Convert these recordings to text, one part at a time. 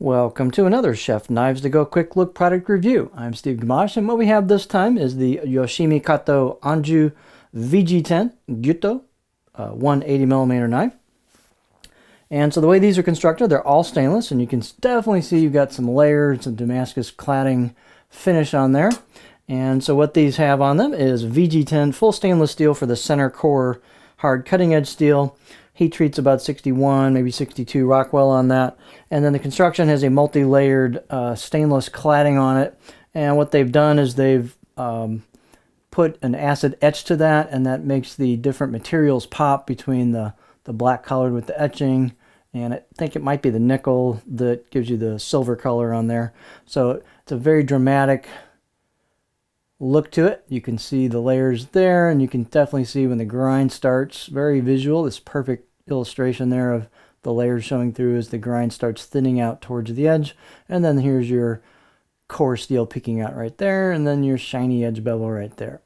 Welcome to another Chef Knives to Go Quick Look product review. I'm Steve Gamache, and what we have this time is the Yoshimi Kato Enju VG10 Gyuto 180mm knife. And so the way these are constructed, they're all stainless, and you can definitely see you've got some layers and Damascus cladding finish on there. And so what these have on them is VG10 full stainless steel for the center core hard cutting edge steel. Heat treat's about 61, maybe 62 Rockwell on that. And then the construction has a multi-layered stainless cladding on it. And what they've done is they've put an acid etch to that, and that makes the different materials pop between the black colored with the etching. And I think it might be the nickel that gives you the silver color on there. So it's a very dramatic look to it. You can see the layers there, and you can definitely see when the grind starts. Very visual. This perfect illustration there of the layers showing through as the grind starts thinning out towards the edge. And then here's your core steel peeking out right there, and then your shiny edge bevel right there.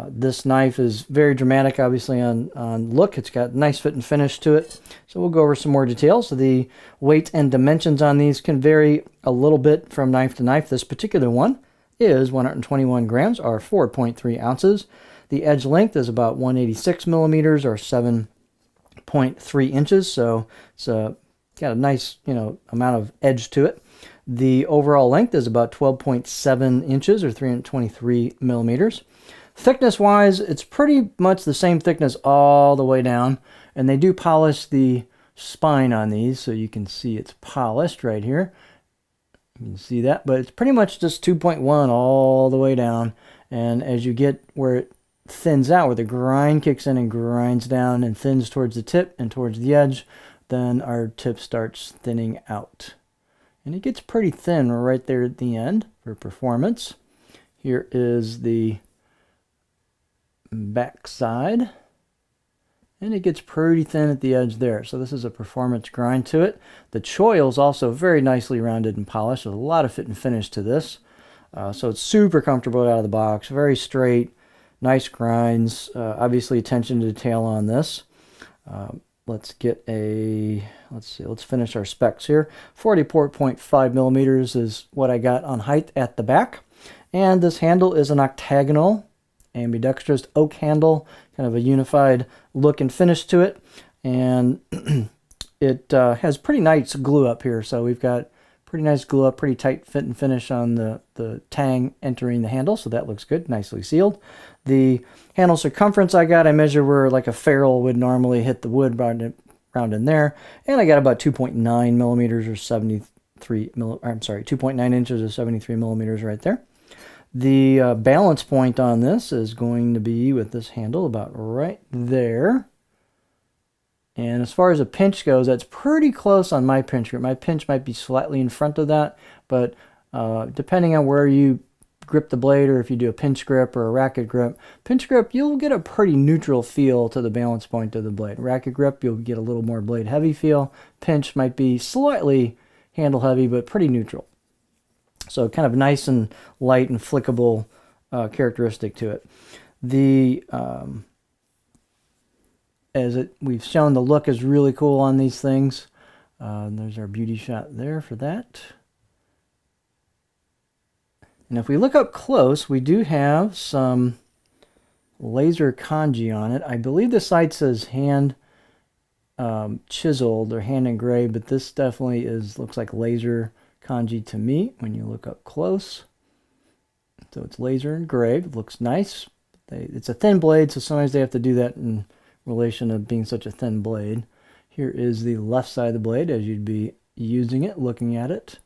This knife is very dramatic, obviously, on look. It's got nice fit and finish to it. So we'll go over some more details. So the weight and dimensions on these can vary a little bit from knife to knife. This particular one is 121 grams, or 4.3 ounces. The edge length is about 186 millimeters, or 7.3 inches. So it's got a nice, amount of edge to it. The overall length is about 12.7 inches, or 323 millimeters. Thickness-wise, it's pretty much the same thickness all the way down, and they do polish the spine on these, so you can see it's polished right here. You can see that, but it's pretty much just 2.1 all the way down. And as you get where it thins out, where the grind kicks in and grinds down and thins towards the tip and towards the edge, then our tip starts thinning out. And it gets pretty thin right there at the end for performance. Here is the back side. And it gets pretty thin at the edge there. So this is a performance grind to it. The choil is also very nicely rounded and polished. There's a lot of fit and finish to this. So it's super comfortable out of the box. Very straight, nice grinds. Obviously attention to detail on this. Let's finish our specs here. 44.5 millimeters is what I got on height at the back. And this handle is an octagonal ambidextrous oak handle, kind of a unified look and finish to it. And it has pretty nice glue up here. So we've got pretty nice glue up, pretty tight fit and finish on the tang entering the handle. So that looks good, nicely sealed. The handle circumference I measure where like a ferrule would normally hit the wood around in there. And I got about 2.9 millimeters, or 2.9 inches or 73 millimeters right there. The balance point on this is going to be with this handle about right there. And as far as a pinch goes, that's pretty close on my pinch grip. My pinch might be slightly in front of that, but depending on where you grip the blade, or if you do a pinch grip or a racket grip, pinch grip, you'll get a pretty neutral feel to the balance point of the blade. Racket grip, you'll get a little more blade heavy feel. Pinch might be slightly handle heavy, but pretty neutral. So kind of nice and light and flickable characteristic to it. We've shown, the look is really cool on these things. There's our beauty shot there for that. And if we look up close, we do have some laser kanji on it. I believe the site says hand chiseled or hand engraved, but this definitely looks like laser kanji to me when you look up close. So it's laser engraved. Looks nice. It's a thin blade, so sometimes they have to do that in relation to being such a thin blade. Here is the left side of the blade as you'd be using it, looking at it.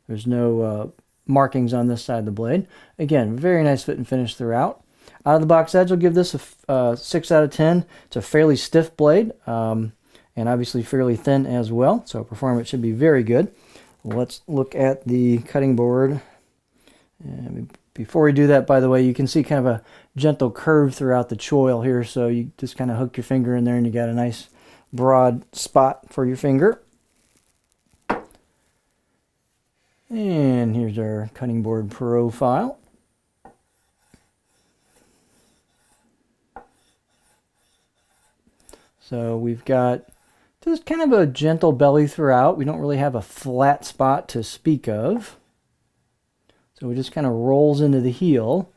There's no markings on this side of the blade. Again, very nice fit and finish throughout. Out of the box edge, I'll give this a 6 out of 10. It's a fairly stiff blade, and obviously fairly thin as well, so performance should be very good. Let's look at the cutting board. And before we do that, by the way, you can see kind of a gentle curve throughout the choil here. So you just kind of hook your finger in there and you got a nice broad spot for your finger. And here's our cutting board profile. So we've got Just kind of a gentle belly throughout. We don't really have a flat spot to speak of. So it just kind of rolls into the heel.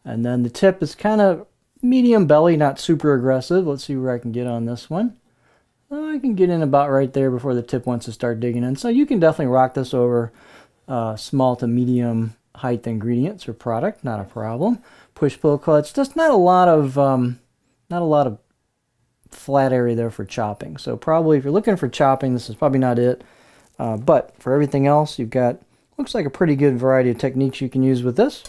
And then the tip is kind of medium belly, not super aggressive. Let's see where I can get on this one. I can get in about right there before the tip wants to start digging in. So you can definitely rock this over small to medium height ingredients or product, not a problem. Push-pull clutch, just not a lot of flat area there for chopping. So probably if you're looking for chopping, this is probably not it. But for everything else, you've got, looks like a pretty good variety of techniques you can use with this.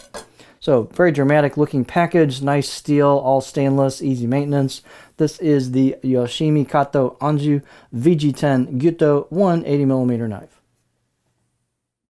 So very dramatic looking package, nice steel, all stainless, easy maintenance. This is the Yoshimi Kato Enju VG10 Gyuto 180mm knife.